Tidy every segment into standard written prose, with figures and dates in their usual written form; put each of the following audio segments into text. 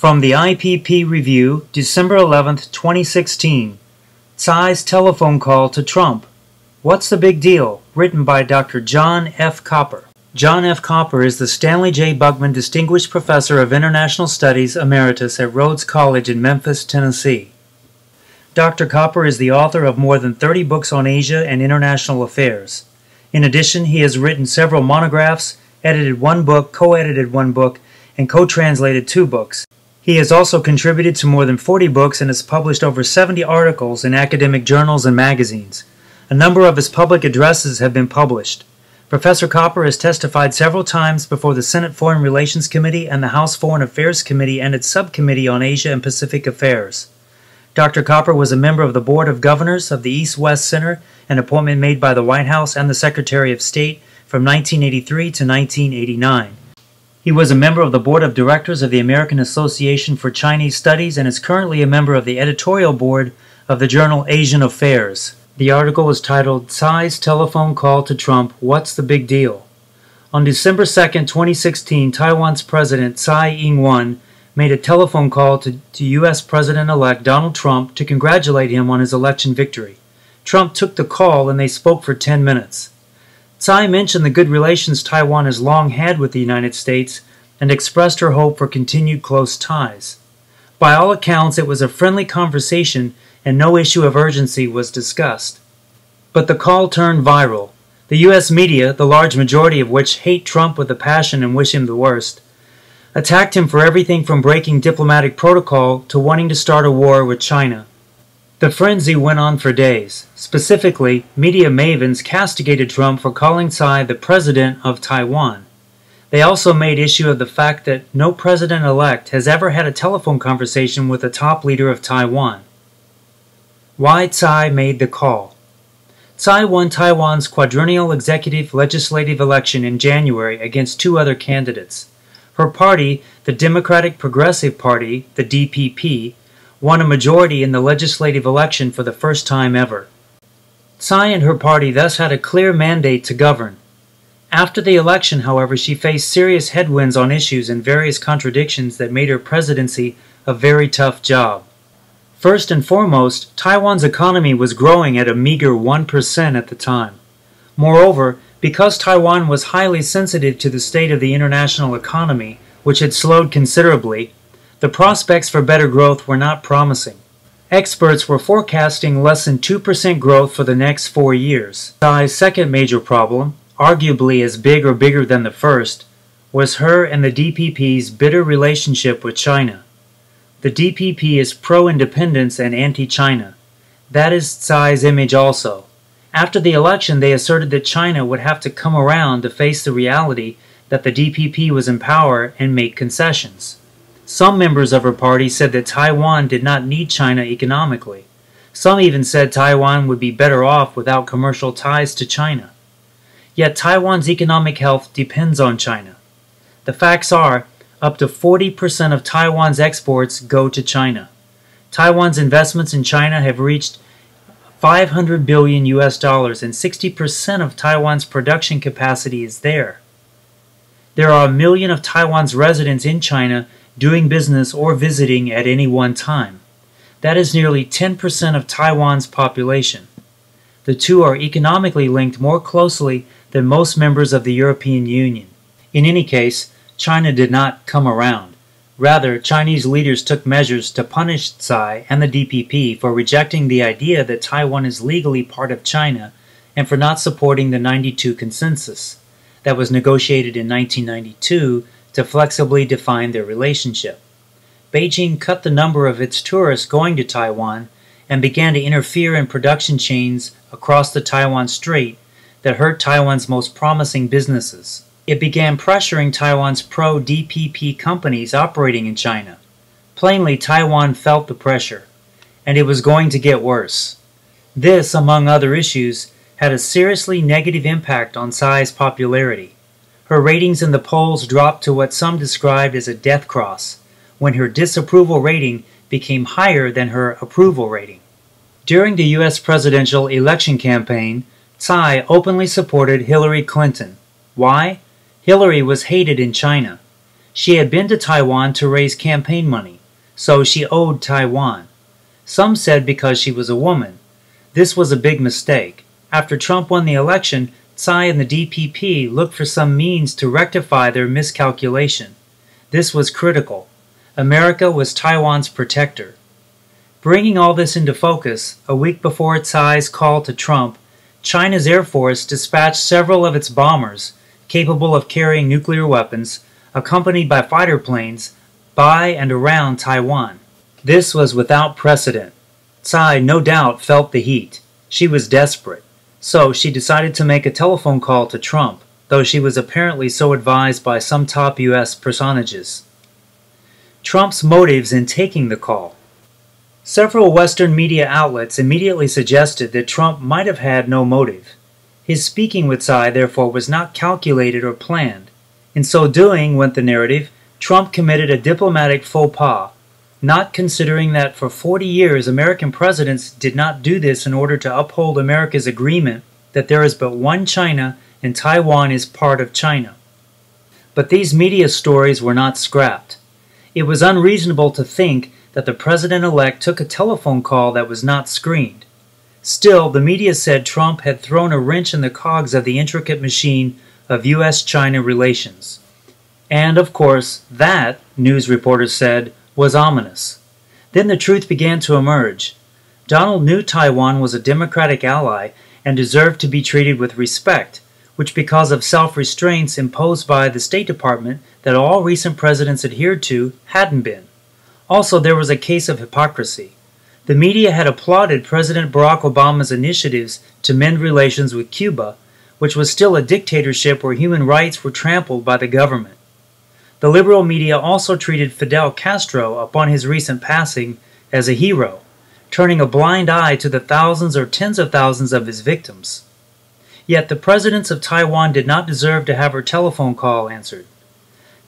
From the IPP Review, December 11, 2016. Tsai's telephone call to Trump. What's the big deal? Written by Dr. John F. Copper. John F. Copper is the Stanley J. Bugman Distinguished Professor of International Studies Emeritus at Rhodes College in Memphis, Tennessee. Dr. Copper is the author of more than 30 books on Asia and international affairs. In addition, he has written several monographs, edited one book, co-edited one book, and co-translated 2 books. He has also contributed to more than 40 books and has published over 70 articles in academic journals and magazines. A number of his public addresses have been published. Professor Copper has testified several times before the Senate Foreign Relations Committee and the House Foreign Affairs Committee and its Subcommittee on Asia and Pacific Affairs. Dr. Copper was a member of the Board of Governors of the East-West Center, an appointment made by the White House and the Secretary of State from 1983 to 1989. He was a member of the Board of Directors of the American Association for Chinese Studies and is currently a member of the editorial board of the journal Asian Affairs. The article is titled, Tsai's Telephone Call to Trump, What's the Big Deal? On December 2, 2016, Taiwan's President Tsai Ing Wen made a telephone call to U.S. President-elect Donald Trump to congratulate him on his election victory. Trump took the call and they spoke for 10 minutes. Tsai mentioned the good relations Taiwan has long had with the United States and expressed her hope for continued close ties. By all accounts, it was a friendly conversation and no issue of urgency was discussed. But the call turned viral. The U.S. media, the large majority of which hate Trump with a passion and wish him the worst, attacked him for everything from breaking diplomatic protocol to wanting to start a war with China. The frenzy went on for days. Specifically, media mavens castigated Trump for calling Tsai the President of Taiwan. They also made issue of the fact that no president-elect has ever had a telephone conversation with the top leader of Taiwan. Why Tsai made the call. Tsai won Taiwan's quadrennial executive legislative election in January against 2 other candidates. Her party, the Democratic Progressive Party, the DPP, won a majority in the legislative election for the first time ever. Tsai and her party thus had a clear mandate to govern. After the election, however, she faced serious headwinds on issues and various contradictions that made her presidency a very tough job. First and foremost, Taiwan's economy was growing at a meager 1% at the time. Moreover, because Taiwan was highly sensitive to the state of the international economy, which had slowed considerably, the prospects for better growth were not promising. Experts were forecasting less than 2% growth for the next 4 years. Tsai's second major problem, arguably as big or bigger than the first, was her and the DPP's bitter relationship with China. The DPP is pro-independence and anti-China. That is Tsai's image also. After the election, they asserted that China would have to come around to face the reality that the DPP was in power and make concessions. Some members of her party said that Taiwan did not need China economically. Some even said Taiwan would be better off without commercial ties to China. Yet Taiwan's economic health depends on China. The facts are, up to 40% of Taiwan's exports go to China. Taiwan's investments in China have reached $500 billion and 60% of Taiwan's production capacity is there. There are 1 million of Taiwan's residents in China doing business or visiting at any one time. That is nearly 10% of Taiwan's population. The two are economically linked more closely than most members of the European Union. In any case, China did not come around. Rather, Chinese leaders took measures to punish Tsai and the DPP for rejecting the idea that Taiwan is legally part of China and for not supporting the '92 consensus that was negotiated in 1992 to flexibly define their relationship. Beijing cut the number of its tourists going to Taiwan and began to interfere in production chains across the Taiwan Strait that hurt Taiwan's most promising businesses. It began pressuring Taiwan's pro-DPP companies operating in China. Plainly, Taiwan felt the pressure, and it was going to get worse. This, among other issues, had a seriously negative impact on Tsai's popularity. Her ratings in the polls dropped to what some described as a death cross, when her disapproval rating became higher than her approval rating. During the U.S. presidential election campaign, Tsai openly supported Hillary Clinton. Why? Hillary was hated in China. She had been to Taiwan to raise campaign money, so she owed Taiwan. Some said because she was a woman. This was a big mistake. After Trump won the election, Tsai and the DPP looked for some means to rectify their miscalculation. This was critical. America was Taiwan's protector. Bringing all this into focus, a week before Tsai's call to Trump, China's Air Force dispatched several of its bombers, capable of carrying nuclear weapons, accompanied by fighter planes, by and around Taiwan. This was without precedent. Tsai no doubt felt the heat. She was desperate. So she decided to make a telephone call to Trump, though she was apparently so advised by some top U.S. personages. Trump's motives in taking the call. Several Western media outlets immediately suggested that Trump might have had no motive. His speaking with Tsai, therefore, was not calculated or planned. In so doing, went the narrative, Trump committed a diplomatic faux pas, not considering that for 40 years American presidents did not do this in order to uphold America's agreement that there is but one China and Taiwan is part of China. But these media stories were not scrapped. It was unreasonable to think that the president-elect took a telephone call that was not screened. Still, the media said Trump had thrown a wrench in the cogs of the intricate machine of U.S.-China relations. And, of course, that, news reporters said, was ominous. Then the truth began to emerge. Donald knew Taiwan was a democratic ally and deserved to be treated with respect, which because of self-restraints imposed by the State Department that all recent presidents adhered to hadn't been. Also, there was a case of hypocrisy. The media had applauded President Barack Obama's initiatives to mend relations with Cuba, which was still a dictatorship where human rights were trampled by the government. The liberal media also treated Fidel Castro, upon his recent passing, as a hero, turning a blind eye to the thousands or tens of thousands of his victims. Yet the presidents of Taiwan did not deserve to have her telephone call answered.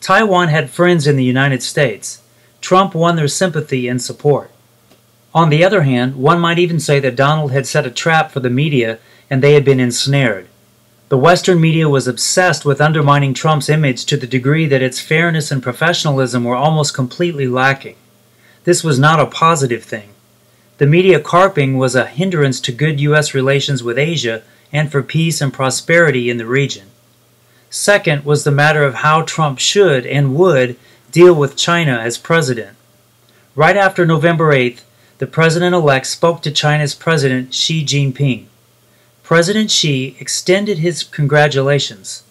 Taiwan had friends in the United States. Trump won their sympathy and support. On the other hand, one might even say that Donald had set a trap for the media and they had been ensnared. The Western media was obsessed with undermining Trump's image to the degree that its fairness and professionalism were almost completely lacking. This was not a positive thing. The media carping was a hindrance to good U.S. relations with Asia and for peace and prosperity in the region. Second was the matter of how Trump should and would deal with China as president. Right after November 8th, the president-elect spoke to China's President Xi Jinping. President Xi extended his congratulations.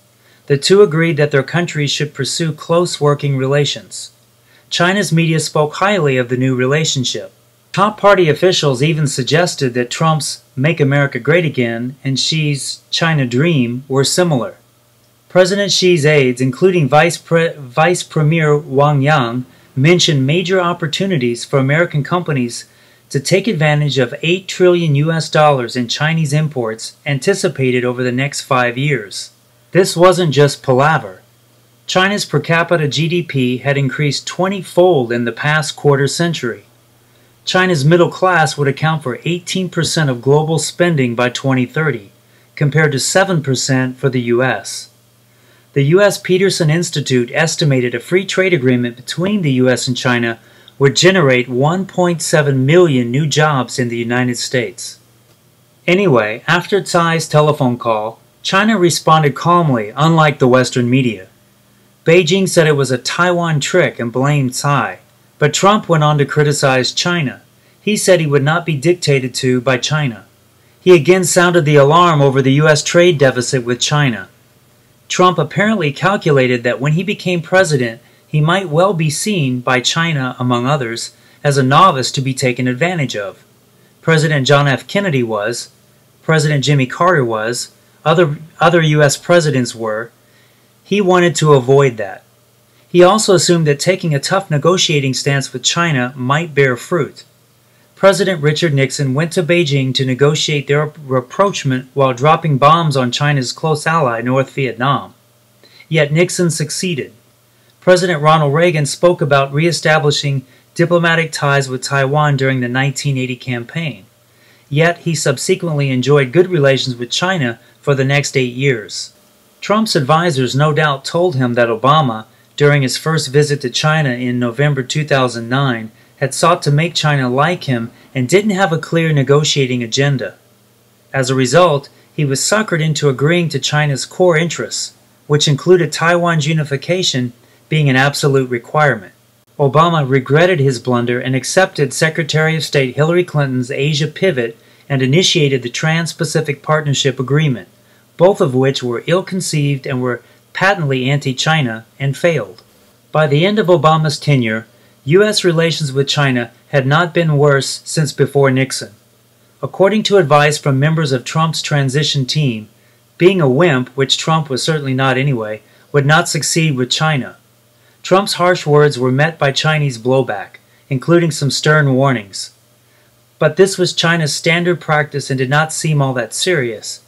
The two agreed that their countries should pursue close working relations. China's media spoke highly of the new relationship. Top party officials even suggested that Trump's Make America Great Again and Xi's China Dream were similar. President Xi's aides, including Vice Premier Wang Yang, mentioned major opportunities for American companies to take advantage of $8 trillion in Chinese imports anticipated over the next 5 years. This wasn't just palaver. China's per capita GDP had increased 20-fold in the past quarter century. China's middle class would account for 18% of global spending by 2030, compared to 7% for the U.S. The U.S. Peterson Institute estimated a free trade agreement between the U.S. and China would generate 1.7 million new jobs in the United States. Anyway, after Tsai's telephone call, China responded calmly, unlike the Western media. Beijing said it was a Taiwan trick and blamed Tsai, but Trump went on to criticize China. He said he would not be dictated to by China. He again sounded the alarm over the U.S. trade deficit with China. Trump apparently calculated that when he became president, he might well be seen by China, among others, as a novice to be taken advantage of. President John F. Kennedy was, President Jimmy Carter was, other U.S. presidents were. He wanted to avoid that. He also assumed that taking a tough negotiating stance with China might bear fruit. President Richard Nixon went to Beijing to negotiate their rapprochement while dropping bombs on China's close ally, North Vietnam. Yet Nixon succeeded. President Ronald Reagan spoke about reestablishing diplomatic ties with Taiwan during the 1980 campaign. Yet he subsequently enjoyed good relations with China for the next 8 years. Trump's advisors no doubt told him that Obama, during his first visit to China in November 2009, had sought to make China like him and didn't have a clear negotiating agenda. As a result, he was suckered into agreeing to China's core interests, which included Taiwan's unification being an absolute requirement. Obama regretted his blunder and accepted Secretary of State Hillary Clinton's Asia pivot and initiated the Trans-Pacific Partnership Agreement, both of which were ill-conceived and were patently anti-China and failed. By the end of Obama's tenure, U.S. relations with China had not been worse since before Nixon. According to advice from members of Trump's transition team, being a wimp, which Trump was certainly not anyway, would not succeed with China. Trump's harsh words were met by Chinese blowback, including some stern warnings. But this was China's standard practice and did not seem all that serious.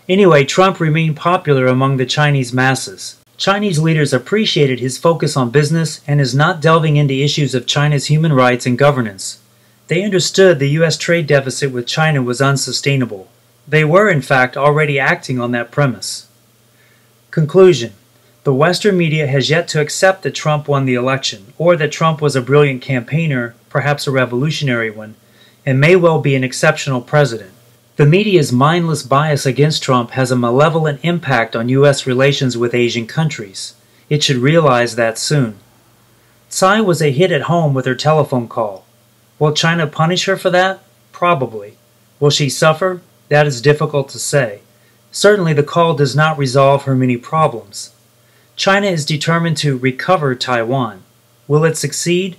Anyway, Trump remained popular among the Chinese masses. Chinese leaders appreciated his focus on business and his not delving into issues of China's human rights and governance. They understood the U.S. trade deficit with China was unsustainable. They were, in fact, already acting on that premise. Conclusion: the Western media has yet to accept that Trump won the election, or that Trump was a brilliant campaigner, perhaps a revolutionary one, and may well be an exceptional president. The media's mindless bias against Trump has a malevolent impact on U.S. relations with Asian countries. It should realize that soon. Tsai was a hit at home with her telephone call. Will China punish her for that? Probably. Will she suffer? That is difficult to say. Certainly the call does not resolve her many problems. China is determined to recover Taiwan. Will it succeed?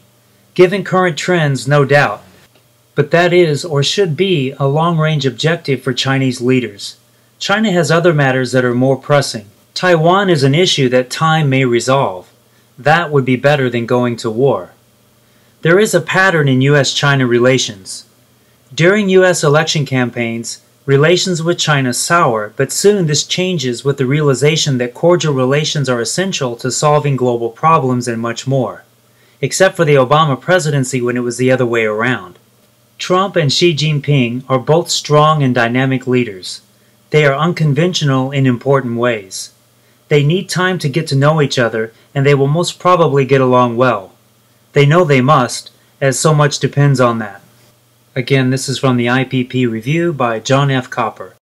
Given current trends, no doubt. But that is, or should be, a long-range objective for Chinese leaders. China has other matters that are more pressing. Taiwan is an issue that time may resolve. That would be better than going to war. There is a pattern in U.S.-China relations. During U.S. election campaigns, relations with China sour, but soon this changes with the realization that cordial relations are essential to solving global problems and much more. Except for the Obama presidency when it was the other way around. Trump and Xi Jinping are both strong and dynamic leaders. They are unconventional in important ways. They need time to get to know each other, and they will most probably get along well. They know they must, as so much depends on that. Again, this is from the IPP Review by John F. Copper.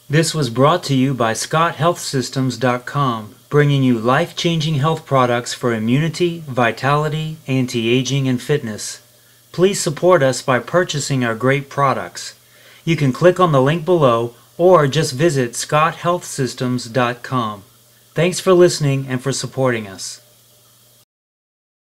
This was brought to you by ScottHealthSystems.com, bringing you life-changing health products for immunity, vitality, anti-aging, and fitness. Please support us by purchasing our great products. You can click on the link below or just visit ScottHealthSystems.com. Thanks for listening and for supporting us.